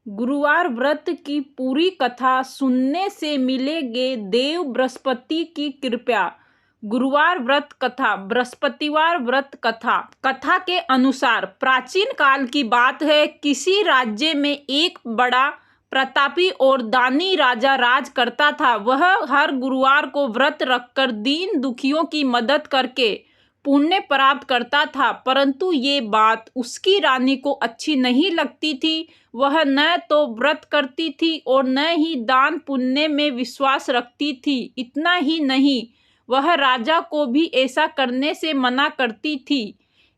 गुरुवार व्रत की पूरी कथा सुनने से मिलेंगे देव बृहस्पति की कृपा। गुरुवार व्रत कथा, बृहस्पतिवार व्रत कथा। कथा के अनुसार प्राचीन काल की बात है। किसी राज्य में एक बड़ा प्रतापी और दानी राजा राज करता था। वह हर गुरुवार को व्रत रखकर दीन दुखियों की मदद करके पुण्य प्राप्त करता था, परंतु ये बात उसकी रानी को अच्छी नहीं लगती थी। वह न तो व्रत करती थी और न ही दान पुण्य में विश्वास रखती थी। इतना ही नहीं, वह राजा को भी ऐसा करने से मना करती थी।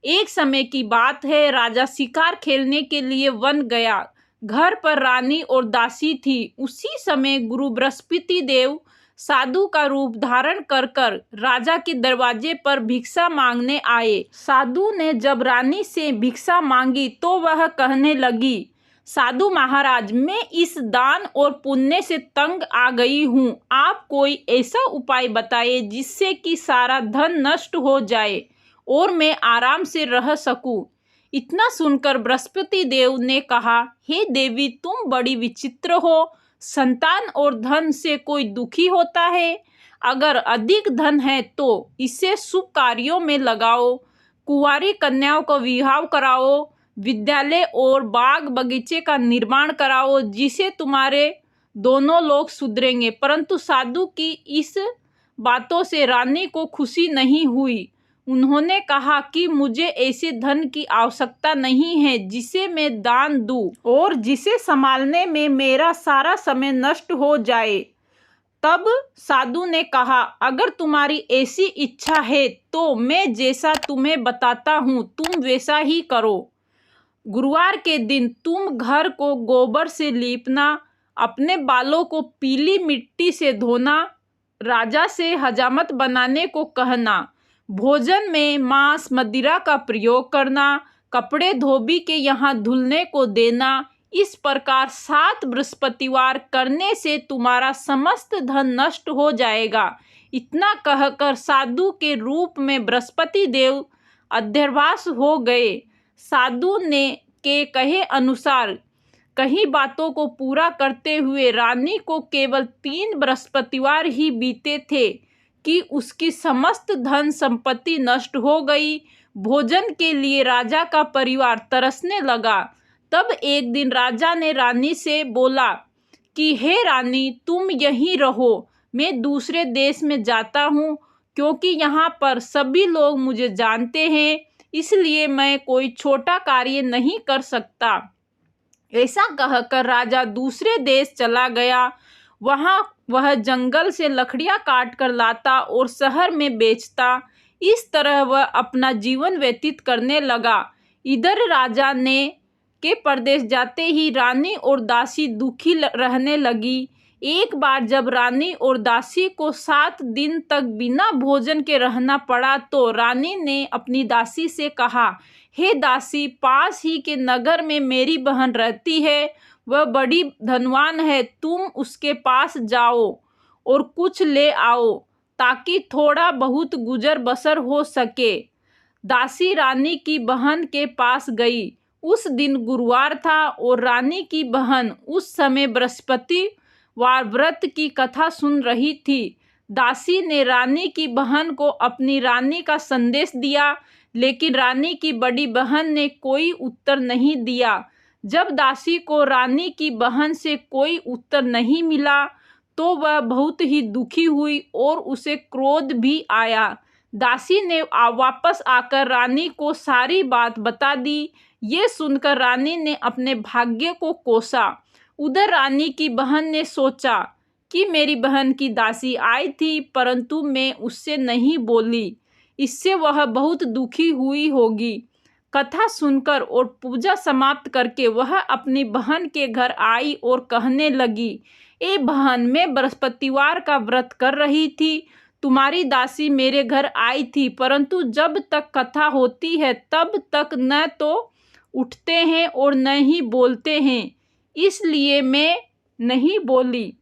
एक समय की बात है, राजा शिकार खेलने के लिए वन गया। घर पर रानी और दासी थी। उसी समय गुरु बृहस्पति देव साधु का रूप धारण कर कर राजा के दरवाजे पर भिक्षा मांगने आए। साधु ने जब रानी से भिक्षा मांगी तो वह कहने लगी, साधु महाराज, मैं इस दान और पुण्य से तंग आ गई हूँ। आप कोई ऐसा उपाय बताइए जिससे कि सारा धन नष्ट हो जाए और मैं आराम से रह सकूं। इतना सुनकर बृहस्पति देव ने कहा, हे देवी, तुम बड़ी विचित्र हो। संतान और धन से कोई दुखी होता है? अगर अधिक धन है तो इसे शुभ कार्यों में लगाओ, कुंवारी कन्याओं को विवाह कराओ, विद्यालय और बाग बगीचे का निर्माण कराओ, जिसे तुम्हारे दोनों लोग सुधरेंगे। परंतु साधु की इस बातों से रानी को खुशी नहीं हुई। उन्होंने कहा कि मुझे ऐसे धन की आवश्यकता नहीं है जिसे मैं दान दूं और जिसे संभालने में मेरा सारा समय नष्ट हो जाए। तब साधु ने कहा, अगर तुम्हारी ऐसी इच्छा है तो मैं जैसा तुम्हें बताता हूँ तुम वैसा ही करो। गुरुवार के दिन तुम घर को गोबर से लीपना, अपने बालों को पीली मिट्टी से धोना, राजा से हजामत बनाने को कहना, भोजन में मांस मदिरा का प्रयोग करना, कपड़े धोबी के यहाँ धुलने को देना। इस प्रकार 7 बृहस्पतिवार करने से तुम्हारा समस्त धन नष्ट हो जाएगा। इतना कहकर साधु के रूप में बृहस्पति देव अध्यर्वास हो गए। साधु ने के कहे अनुसार कई बातों को पूरा करते हुए रानी को केवल 3 बृहस्पतिवार ही बीते थे कि उसकी समस्त धन संपत्ति नष्ट हो गई। भोजन के लिए राजा का परिवार तरसने लगा। तब एक दिन राजा ने रानी से बोला कि हे रानी, तुम यहीं रहो, मैं दूसरे देश में जाता हूँ, क्योंकि यहाँ पर सभी लोग मुझे जानते हैं, इसलिए मैं कोई छोटा कार्य नहीं कर सकता। ऐसा कहकर राजा दूसरे देश चला गया। वहाँ वह जंगल से लकड़ियाँ काट कर लाता और शहर में बेचता। इस तरह वह अपना जीवन व्यतीत करने लगा। इधर राजा ने के प्रदेश जाते ही रानी और दासी दुखी रहने लगी। एक बार जब रानी और दासी को 7 दिन तक बिना भोजन के रहना पड़ा तो रानी ने अपनी दासी से कहा, हे दासी, पास ही के नगर में मेरी बहन रहती है, वह बड़ी धनवान है। तुम उसके पास जाओ और कुछ ले आओ ताकि थोड़ा बहुत गुजर बसर हो सके। दासी रानी की बहन के पास गई। उस दिन गुरुवार था और रानी की बहन उस समय बृहस्पतिवार व्रत की कथा सुन रही थी। दासी ने रानी की बहन को अपनी रानी का संदेश दिया, लेकिन रानी की बड़ी बहन ने कोई उत्तर नहीं दिया। जब दासी को रानी की बहन से कोई उत्तर नहीं मिला तो वह बहुत ही दुखी हुई और उसे क्रोध भी आया। दासी ने वापस आकर रानी को सारी बात बता दी। ये सुनकर रानी ने अपने भाग्य को कोसा। उधर रानी की बहन ने सोचा कि मेरी बहन की दासी आई थी, परंतु मैं उससे नहीं बोली, इससे वह बहुत दुखी हुई होगी। कथा सुनकर और पूजा समाप्त करके वह अपनी बहन के घर आई और कहने लगी, ए बहन, मैं बृहस्पतिवार का व्रत कर रही थी। तुम्हारी दासी मेरे घर आई थी, परंतु जब तक कथा होती है तब तक न तो उठते हैं और न ही बोलते हैं, इसलिए मैं नहीं बोली।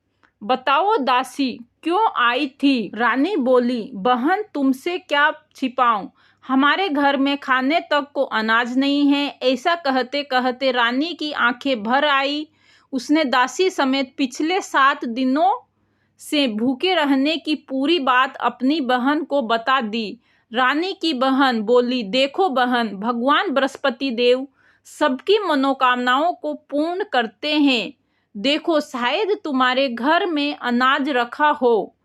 बताओ दासी, क्यों आई थी? रानी बोली, बहन, तुमसे क्या छिपाऊं, हमारे घर में खाने तक को अनाज नहीं है। ऐसा कहते कहते रानी की आंखें भर आई। उसने दासी समेत पिछले 7 दिनों से भूखे रहने की पूरी बात अपनी बहन को बता दी। रानी की बहन बोली, देखो बहन, भगवान बृहस्पति देव सबकी मनोकामनाओं को पूर्ण करते हैं। देखो, शायद तुम्हारे घर में अनाज रखा हो।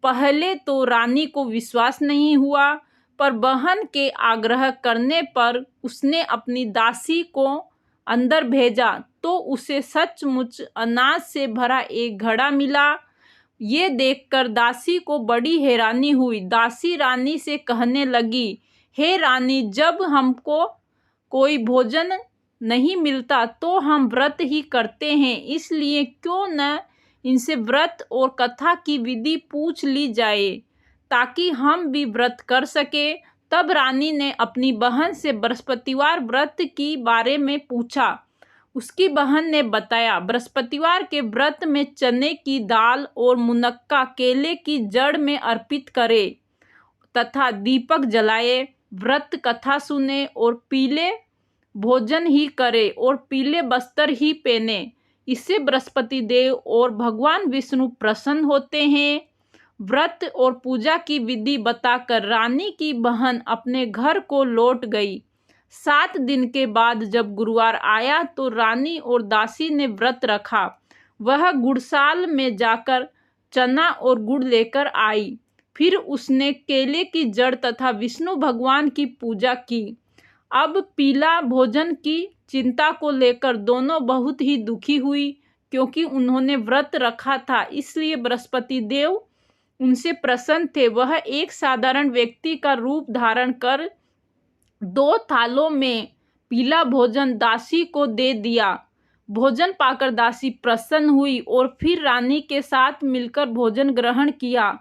पहले तो रानी को विश्वास नहीं हुआ, पर बहन के आग्रह करने पर उसने अपनी दासी को अंदर भेजा तो उसे सचमुच अनाज से भरा एक घड़ा मिला। ये देखकर दासी को बड़ी हैरानी हुई। दासी रानी से कहने लगी, हे रानी, जब हमको कोई भोजन नहीं मिलता तो हम व्रत ही करते हैं, इसलिए क्यों न इनसे व्रत और कथा की विधि पूछ ली जाए ताकि हम भी व्रत कर सके। तब रानी ने अपनी बहन से बृहस्पतिवार व्रत की बारे में पूछा। उसकी बहन ने बताया, बृहस्पतिवार के व्रत में चने की दाल और मुनक्का केले की जड़ में अर्पित करे तथा दीपक जलाए, व्रत कथा सुने और पीले भोजन ही करे और पीले वस्त्र ही पहने। इससे बृहस्पति देव और भगवान विष्णु प्रसन्न होते हैं। व्रत और पूजा की विधि बताकर रानी की बहन अपने घर को लौट गई। 7 दिन के बाद जब गुरुवार आया तो रानी और दासी ने व्रत रखा। वह गुड़साल में जाकर चना और गुड़ लेकर आई। फिर उसने केले की जड़ तथा विष्णु भगवान की पूजा की। अब पीला भोजन की चिंता को लेकर दोनों बहुत ही दुखी हुई, क्योंकि उन्होंने व्रत रखा था, इसलिए बृहस्पति देव उनसे प्रसन्न थे। वह एक साधारण व्यक्ति का रूप धारण कर 2 थालों में पीला भोजन दासी को दे दिया। भोजन पाकर दासी प्रसन्न हुई और फिर रानी के साथ मिलकर भोजन ग्रहण किया।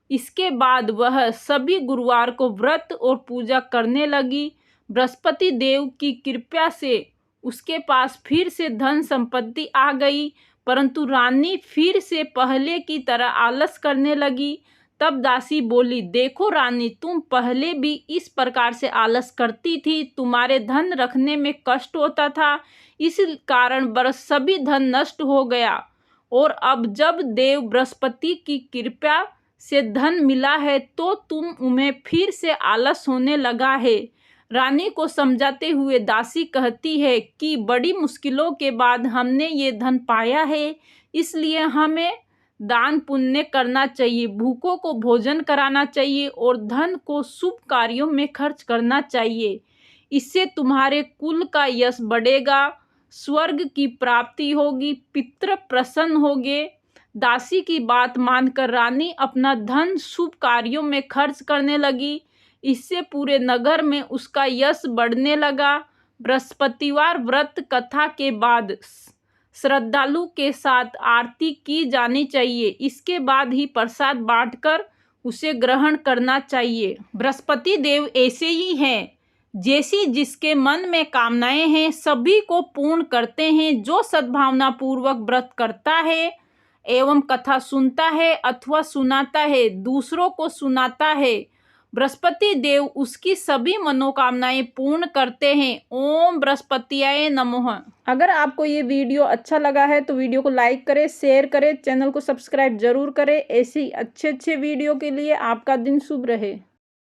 इसके बाद वह सभी गुरुवार को व्रत और पूजा करने लगी। बृहस्पति देव की कृपा से उसके पास फिर से धन संपत्ति आ गई, परंतु रानी फिर से पहले की तरह आलस करने लगी। तब दासी बोली, देखो रानी, तुम पहले भी इस प्रकार से आलस करती थी। तुम्हारे धन रखने में कष्ट होता था, इस कारण सभी धन नष्ट हो गया, और अब जब देव बृहस्पति की कृपा से धन मिला है तो तुम उन्हें फिर से आलस होने लगा है। रानी को समझाते हुए दासी कहती है कि बड़ी मुश्किलों के बाद हमने ये धन पाया है, इसलिए हमें दान पुण्य करना चाहिए, भूखों को भोजन कराना चाहिए और धन को शुभ कार्यों में खर्च करना चाहिए। इससे तुम्हारे कुल का यश बढ़ेगा, स्वर्ग की प्राप्ति होगी, पितृ प्रसन्न होंगे। दासी की बात मानकर रानी अपना धन शुभ कार्यों में खर्च करने लगी। इससे पूरे नगर में उसका यश बढ़ने लगा। बृहस्पतिवार व्रत कथा के बाद श्रद्धालु के साथ आरती की जानी चाहिए। इसके बाद ही प्रसाद बांटकर उसे ग्रहण करना चाहिए। बृहस्पति देव ऐसे ही हैं, जैसी जिसके मन में कामनाएं हैं सभी को पूर्ण करते हैं। जो सद्भावना पूर्वक व्रत करता है एवं कथा सुनता है अथवा सुनाता है, दूसरों को सुनाता है, बृहस्पति देव उसकी सभी मनोकामनाएं पूर्ण करते हैं। ओम बृहस्पतियाय नमः। अगर आपको ये वीडियो अच्छा लगा है तो वीडियो को लाइक करें, शेयर करें, चैनल को सब्सक्राइब जरूर करें। ऐसी अच्छे वीडियो के लिए आपका दिन शुभ रहे।